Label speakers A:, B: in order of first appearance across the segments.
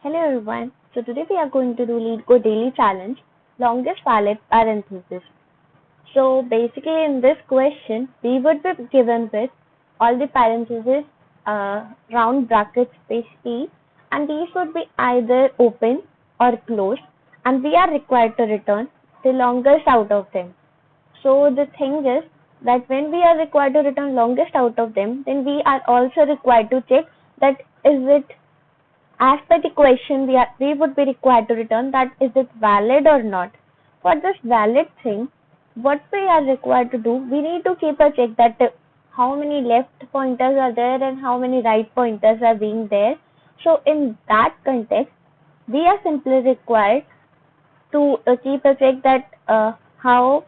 A: Hello everyone. So today we are going to do Leetcode daily challenge, longest valid parenthesis. So basically in this question, we would be given with all the parentheses, round brackets basically, and these would be either open or closed, and we are required to return the longest out of them. So the thing is that when we are required to return longest out of them, then we are also required to check that is it as per the question we would be required to return that is it valid or not. For this valid thing, what we are required to do, we need to keep a check that how many left pointers are there and how many right pointers are being there. So in that context, we are simply required to keep a check that how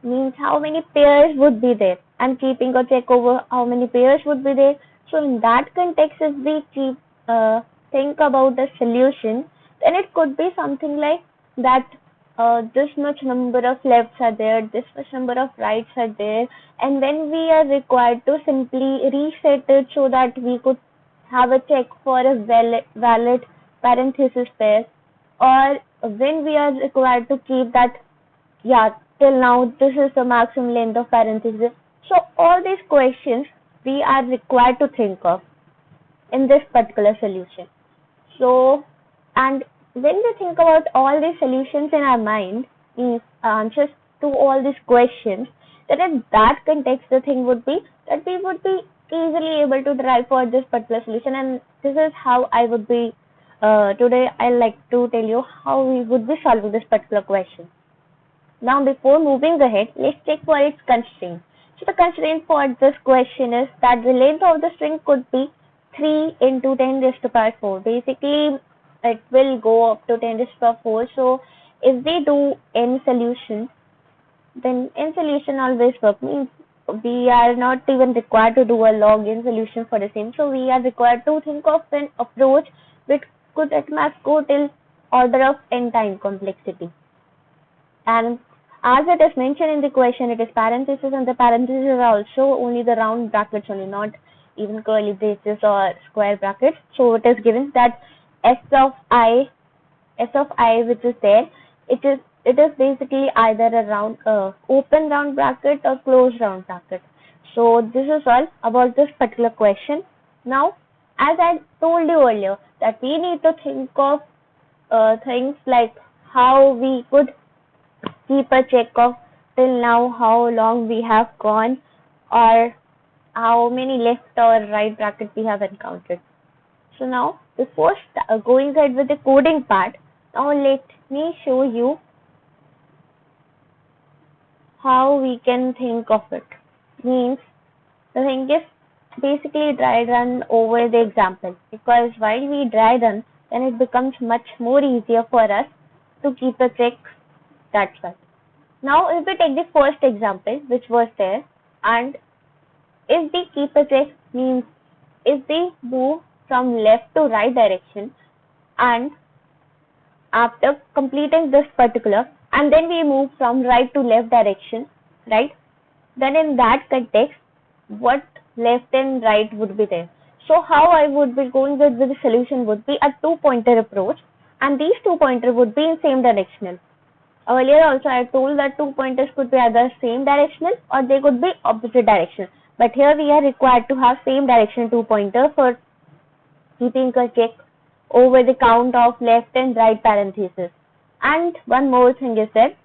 A: many pairs would be there. I'm keeping a check over how many pairs would be there. So in that context, if we keep think about the solution, then it could be something like that. This much number of lefts are there, this much number of rights are there, and then we are required to simply reset it so that we could have a check for a valid parenthesis pair, or when we are required to keep that, yeah, till now this is the maximum length of parenthesis. So all these questions we are required to think of in this particular solution. So, and when we think about all these solutions in our mind, means answers to all these questions, then in that context the thing would be that we would be easily able to derive for this particular solution, and this is how I would be today I like to tell you how we would be solving this particular question. Now before moving ahead, let's check for its constraint. So the constraint for this question is that the length of the string could be 3 into 10 raised to power 4. Basically, it will go up to 10 raised to power 4. So if we do n solution, then n solution always work. Means we are not even required to do a log n solution for the same. So we are required to think of an approach which could at max go till order of n time complexity. And as it is mentioned in the question, it is parentheses, and the parentheses are also only the round brackets only, not even curly braces or square brackets. So it is given that s of I which is there, it is basically either a round open round bracket or closed round bracket. So this is all about this particular question. Now, as I told you earlier, that we need to think of things like how we could keep a check of till now how long we have gone, or how many left or right brackets we have encountered. So now before going ahead with the coding part, now let me show you how we can think of it. Means the thing is basically dry run over the example, because while we dry run, then it becomes much more easier for us to keep a check. That's why. Now if we take the first example which was there, and if we keep a check, means if we move from left to right direction, and after completing this particular, and then we move from right to left direction, right, then in that context what left and right would be there. So how I would be going with the solution would be a 2-pointer approach, and these 2 pointers would be in same directional. Earlier also I told that 2 pointers could be either same directional or they could be opposite direction. But here we are required to have same direction 2 pointer for keeping a check over the count of left and right parentheses. And one more thing is that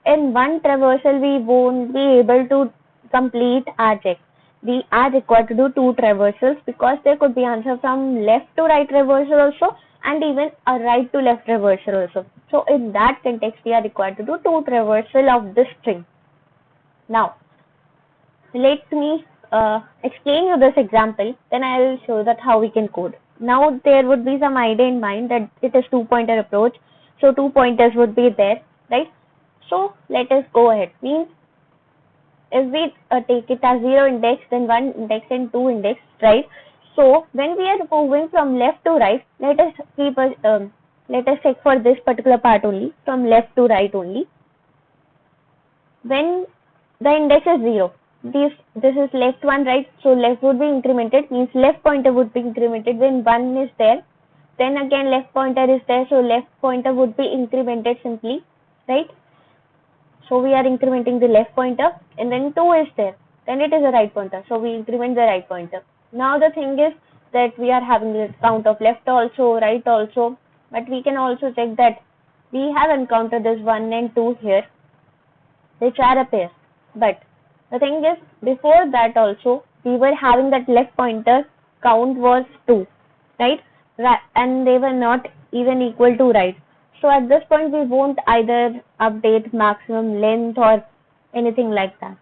A: in one traversal we won't be able to complete our check. We are required to do 2 traversals, because there could be answer from left to right traversal also, and even a right to left traversal also. So in that context we are required to do 2 traversal of this string. Now let me explain you this example, then I will show that how we can code. Now there would be some idea in mind that it is 2-pointer approach, so 2 pointers would be there, right? So let us go ahead. Means if we take it as 0 index, then 1 index and 2 index, right? So when we are moving from left to right, let us check for this particular part only, from left to right only. When the index is 0, this is left 1, right? So left would be incremented, means left pointer would be incremented. When 1 is there, then again left pointer is there, so left pointer would be incremented simply, right? So we are incrementing the left pointer, and then 2 is there, then it is a right pointer, so we increment the right pointer. Now the thing is that we are having the count of left also, right also, but we can also check that we have encountered this 1 and 2 here, which are a pair. But the thing is, before that also, we were having that left pointer count was 2, right? And they were not even equal to right. So at this point, we won't either update maximum length or anything like that.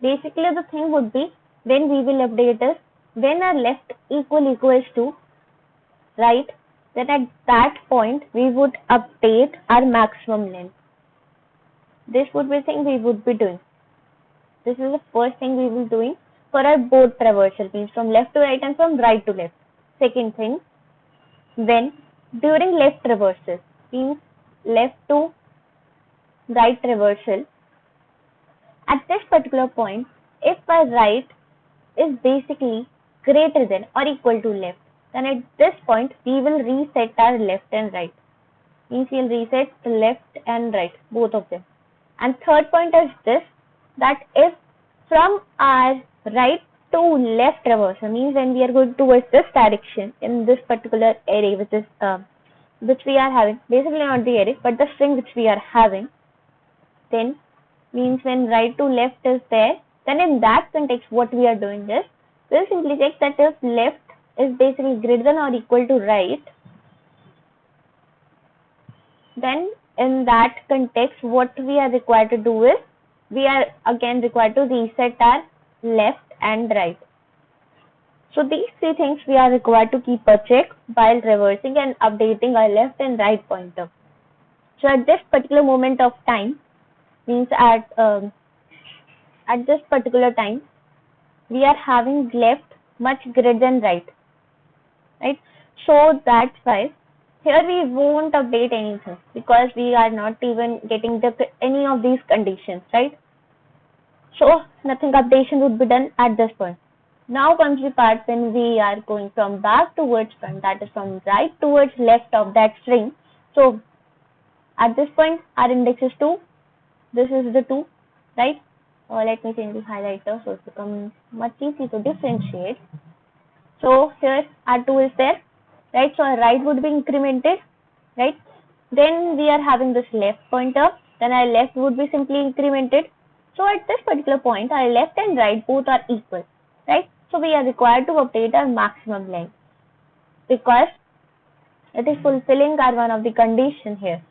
A: Basically, the thing would be when we will update is when our left equals to right, then at that point we would update our maximum length. This would be the thing we would be doing. This is the first thing we will be doing for our both traversal, means from left to right and from right to left. Second thing, when during left traversal, means left to right traversal, at this particular point, if our right is basically greater than or equal to left, then at this point we will reset our left and right. Means we will reset the left and right, both of them. And third point is this, that if from our right to left traversal, means when we are going towards this direction in this particular array, which is which we are having, basically not the array but the string which we are having, then means when right to left is there, then in that context what we are doing is we'll simply check that if left is basically greater than or equal to right, then in that context what we are required to do is we are again required to reset our left and right. So these three things we are required to keep a check while traversing and updating our left and right pointer. So at this particular moment of time, means at this particular time, we are having left much greater than right. So that's why here we won't update anything because we are not even getting any of these conditions, right? So nothing updation would be done at this point. Now comes the part when we are going from back towards front, that is from right towards left of that string. So at this point our index is 2. This is the 2, right? Let me change the highlighter so it becomes much easier to differentiate. So here our 2 is there, right? So our right would be incremented, right? Then we are having this left pointer, then our left would be simply incremented. So at this particular point, our left and right both are equal, right? So we are required to update our maximum length because it is fulfilling our one of the condition here.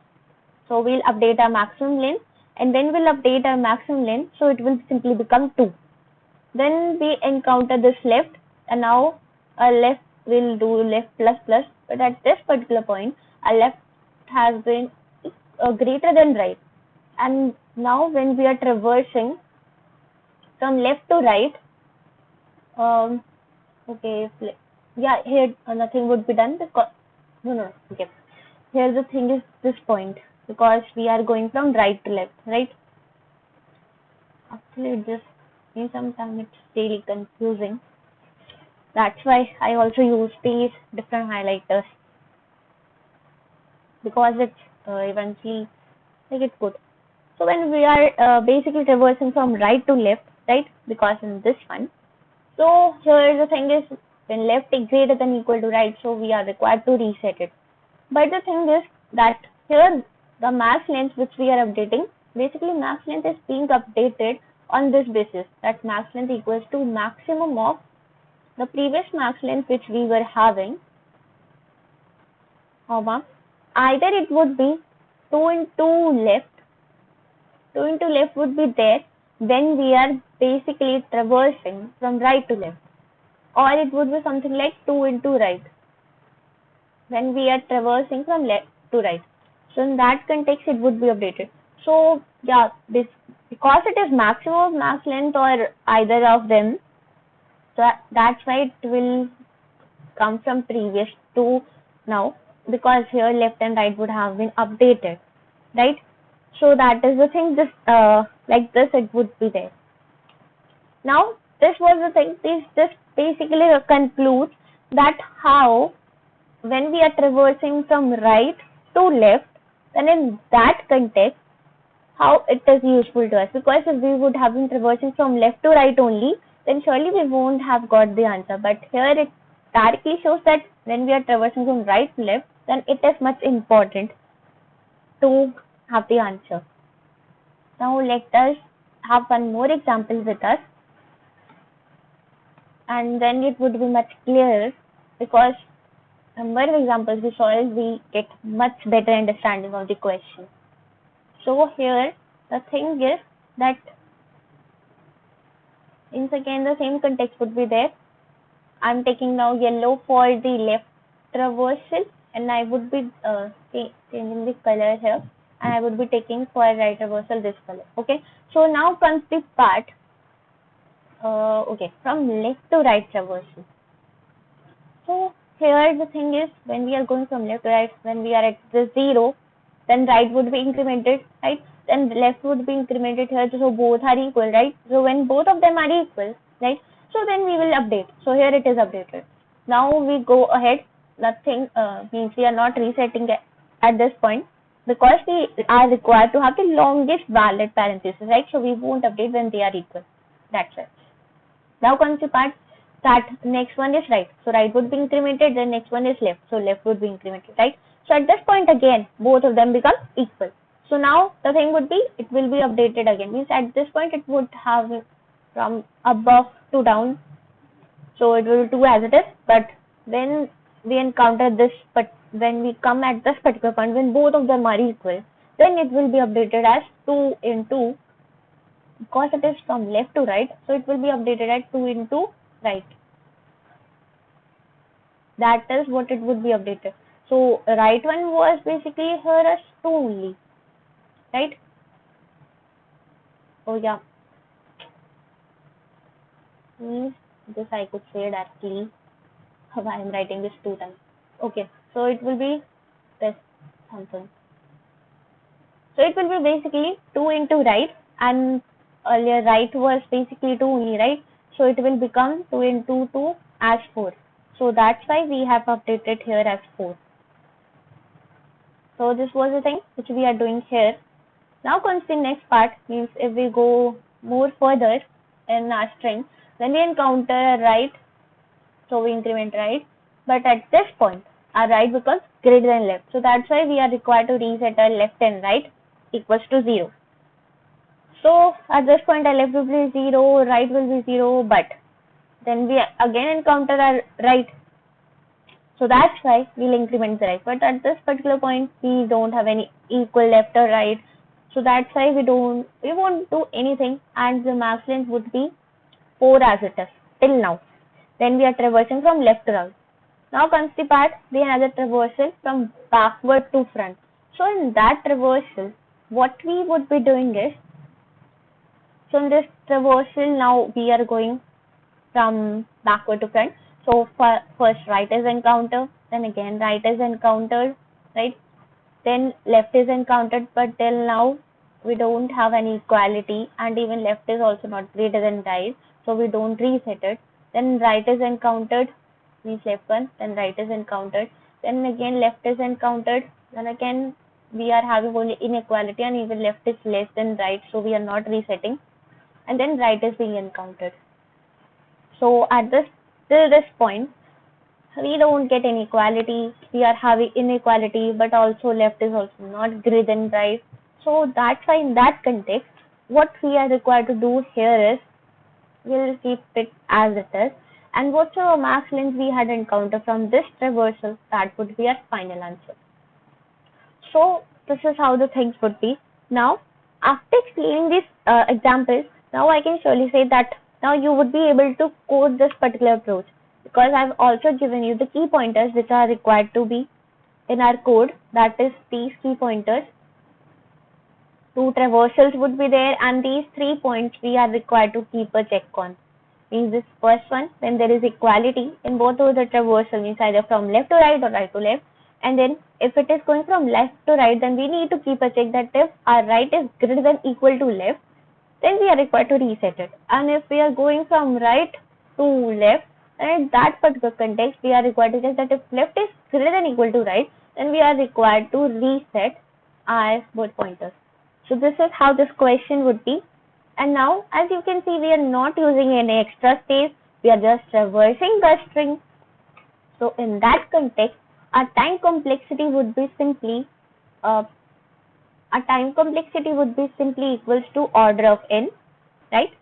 A: So we'll update our maximum length and then we'll update our maximum length, so it will simply become 2. Then we encounter this left, and now our left will do left plus plus, but at this particular point our left has been greater than right, and now when we are traversing from left to right, here nothing would be done because here the thing is this point, because we are going from right to left, right? Actually just sometimes it's really confusing. That's why I also use these different highlighters, because it's eventually it's good. So when we are basically traversing from right to left, right? Because in this one, so here the thing is when left is greater than equal to right, so we are required to reset it. But the thing is that here the max length which we are updating, basically max length is being updated on this basis, that max length equals to maximum of the previous max length which we were having, either it would be 2 into left, 2 into left would be there when we are basically traversing from right to left, or it would be something like 2 into right when we are traversing from left to right. So in that context it would be updated. So yeah, because it is maximum of max length or either of them, so that's why it will come from previous to now, because here left and right would have been updated, right? So that is the thing, this like this it would be there. Now this was the thing, this basically concludes that how when we are traversing from right to left, then in that context, how it is useful to us, because if we would have been traversing from left to right only, then surely we won't have got the answer. But here it directly shows that when we are traversing from right to left, then it is much important to have the answer. Now let us have one more example with us, and then it would be much clearer, because number of examples we solve, we get much better understanding of the question. So here the thing is that in again the same context would be there. I'm taking now yellow for the left traversal, and I would be changing the color here, and I would be taking for right traversal this color. Okay, so now comes the part from left to right traversal. So here the thing is, when we are going from left to right, when we are at the 0, then right would be incremented, right? Then left would be incremented here, so both are equal, right? So when both of them are equal, right? So then we will update. So here it is updated. Now we go ahead. Nothing means we are not resetting it at this point, because we are required to have the longest valid parenthesis, right? So we won't update when they are equal. That's it. Now comes the part that next one is right. So right would be incremented, then next one is left. So left would be incremented, right? So at this point again, both of them become equal. So now the thing would be, it will be updated again. Means at this point it would have from above to down. So it will be 2 as it is. But when we encounter this, but when we come at this particular point, when both of them are equal, then it will be updated as 2 into, because it is from left to right, so it will be updated at 2 into right. That is what it would be updated. So right one was basically here as 2 only, right? Oh yeah, this I could say directly. Why I am writing this 2 times. Okay, so it will be this something. So it will be basically 2 into right, and earlier right was basically 2 only, right? So it will become 2 into 2 as 4. So that's why we have updated here as 4. So this was the thing which we are doing here. Now comes the next part, means if we go more further in our string, when we encounter a right, so we increment right, but at this point our right becomes greater than left. So that's why we are required to reset our left and right equals to 0. So at this point our left will be 0, right will be 0, but then we again encounter our right. So that's why we'll increment the right. But at this particular point we don't have any equal left or right. So that's why we won't do anything, and the max length would be 4 as it is till now. Then we are traversing from left to right. Now comes the part, the another traversal from backward to front. So in that traversal, what we would be doing is, so in this traversal now we are going from backward to front. So first right is encountered, then again right is encountered, right? Then left is encountered, but till now we don't have any equality, and even left is also not greater than right, so we don't reset it. Then right is encountered, means left one, then right is encountered, then again left is encountered, then again we are having only inequality, and even left is less than right, so we are not resetting, and then right is being encountered. So at till this point we don't get inequality, we are having inequality, but also left is also not greater than right. So that's why in that context, what we are required to do here is, we'll keep it as it is, and whatever max length we had encountered from this traversal, that would be our final answer. So this is how the things would be. Now after explaining these examples, now I can surely say that now you would be able to code this particular approach, because I've also given you the key pointers which are required to be in our code. That is these key pointers. 2 traversals would be there, and these 3 points we are required to keep a check on. Means this first one, when there is equality in both of the traversal, means either from left to right or right to left, and then if it is going from left to right, then we need to keep a check that if our right is greater than equal to left, then we are required to reset it. And if we are going from right to left, And in that particular context, we are required to check that if left is greater than equal to right, then we are required to reset our both pointers. So this is how this question would be. And now, as you can see, we are not using any extra space. We are just traversing the string. So in that context, our time complexity would be simply equals to order of n, right?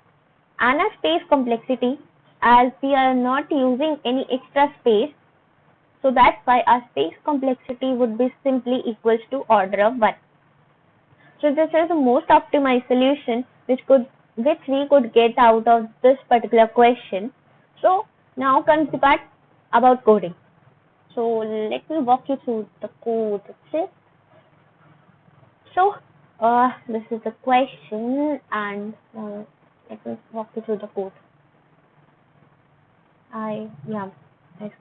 A: And our space complexity, as we are not using any extra space, so that's why our space complexity would be simply equals to order of 1. So this is the most optimized solution which we could get out of this particular question. So now comes the part about coding. So let me walk you through the code itself. So this is the question, and let me walk you through the code. My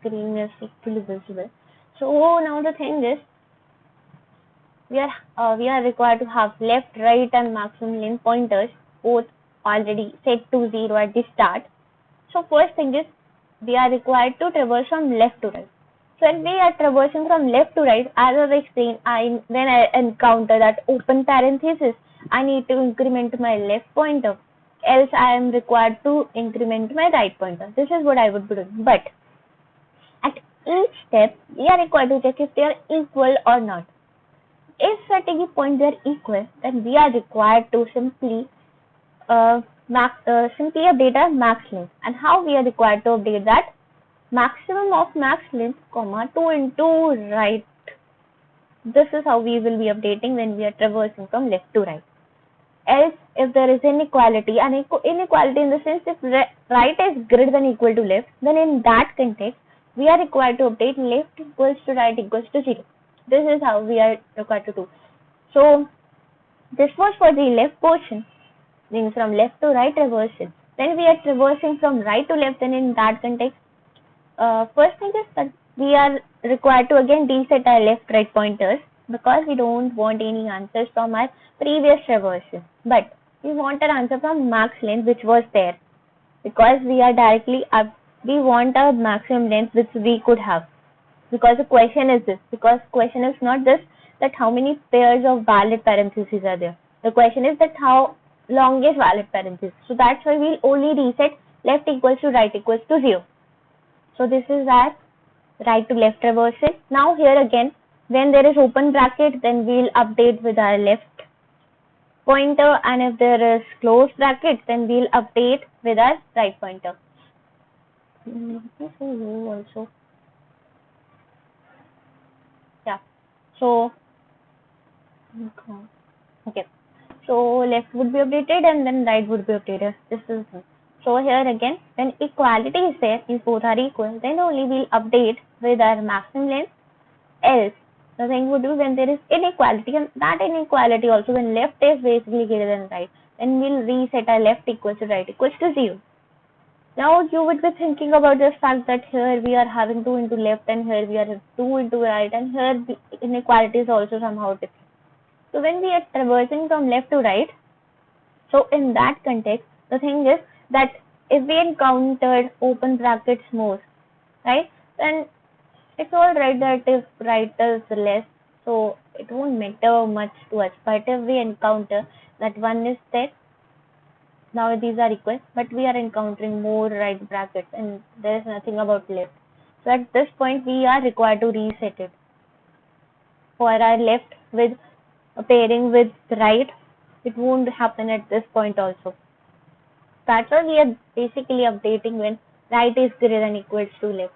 A: screen is fully visible. So now the thing is, we are required to have left, right, and maximum length pointers both already set to 0 at the start. So first thing is, we are required to traverse from left to right. So when we are traversing from left to right, as I explained, when I encounter that open parenthesis, I need to increment my left pointer. Else I am required to increment my right pointer. This is what I would be doing. But at each step, we are required to check if they are equal or not. If at any point they are equal, then we are required to simply update our max length. And how we are required to update that? Maximum of max length, 2 into right. This is how we will be updating when we are traversing from left to right. Else, if there is inequality, and inequality in the sense if right is greater than equal to left, then in that context, we are required to update left equals to right equals to 0. This is how we are required to do. So, this was for the left portion, means from left to right traversing. When we are traversing from right to left, then in that context, first thing is that we are required to again reset our left-right pointers because we don't want any answers from our previous traverses. But we want an answer from max length which was there because we are directly up. We want a maximum length which we could have because the question is this. Because question is not this that how many pairs of valid parentheses are there. The question is that how long is valid parenthesis. So that's why we'll only reset left equals to right equals to 0. So this is our right to left traversal. Now here again, when there is open bracket, then we'll update with our left pointer, and if there is closed bracket, then we'll update with our right pointer. Also. Yeah. So okay. So left would be updated and then right would be updated. This is so here again, when equality is there, if both are equal, then only we'll update with our maximum length. Else, the thing would be when there is inequality, and that inequality also when left is basically greater than right, then we'll reset our left equals to right equals to 0. Now you would be thinking about the fact that here we are having 2 into left and here we are 2 into right, and here the inequality is also somehow different. So when we are traversing from left to right, so in that context, the thing is that if we encountered open brackets more, right, then it's alright that if right is less, so it won't matter much to us. But if we encounter that one is there, now these are equal, but we are encountering more right brackets and there is nothing about left. So at this point, we are required to reset it. For our left with pairing with right, it won't happen at this point also. That's why we are basically updating when right is greater than equals to left.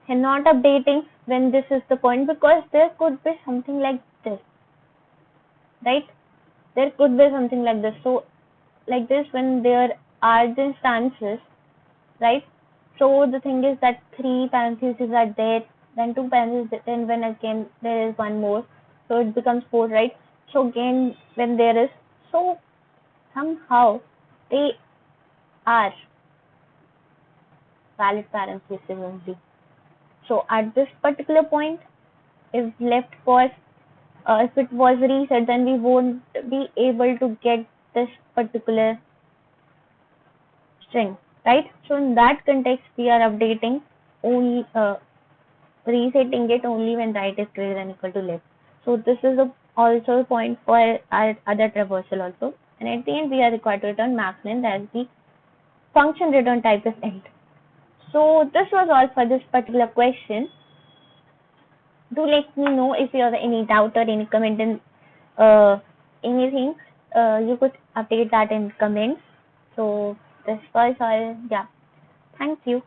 A: And not updating when this is the point because there could be something like this, right? There could be something like this. So like this when there are the instances, right? So the thing is that 3 parentheses are there, then 2 parentheses, then when again there is one more, so it becomes 4, right? So again when there is, so somehow they are valid parentheses only. So at this particular point, if left was, if it was reset, then we won't be able to get this particular string. right? So in that context, we are updating only resetting it only when right is greater than equal to left. So this is also a point for our other traversal also. And at the end, we are required to return max length as the function return type is int. So this was all for this particular question. Do let me know if you have any doubt or any comment in anything. You could update that in comments. So this was all. Yeah. Thank you.